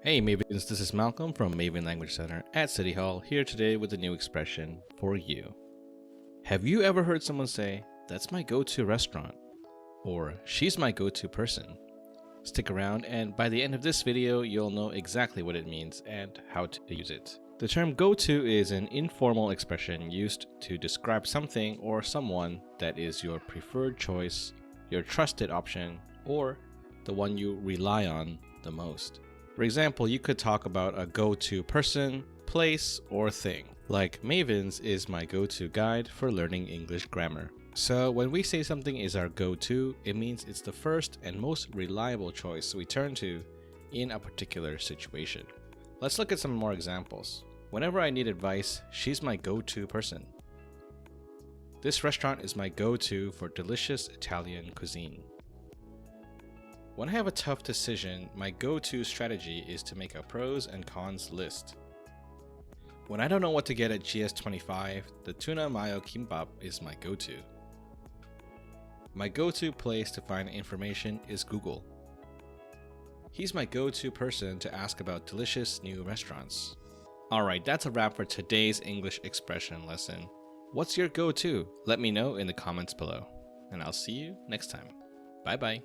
Hey Mavens, this is Malcolm from Maven Language Center at City Hall, here today with a new expression for you. Have you ever heard someone say, "That's my go-to restaurant," or "She's my go-to person"? Stick around and by the end of this video, you'll know exactly what it means and how to use it. The term go-to is an informal expression used to describe something or someone that is your preferred choice, your trusted option, or the one you rely on the most. For example, you could talk about a go-to person, place, or thing. Like Maven's is my go-to guide for learning English grammar. So when we say something is our go-to, it means it's the first and most reliable choice we turn to in a particular situation. Let's look at some more examples. Whenever I need advice, she's my go-to person. This restaurant is my go-to for delicious Italian cuisine. When I have a tough decision, my go-to strategy is to make a pros and cons list. When I don't know what to get at GS25, the tuna mayo kimbap is my go-to. My go-to place to find information is Google. He's my go-to person to ask about delicious new restaurants. Alright, that's a wrap for today's English expression lesson. What's your go-to? Let me know in the comments below. And I'll see you next time. Bye bye.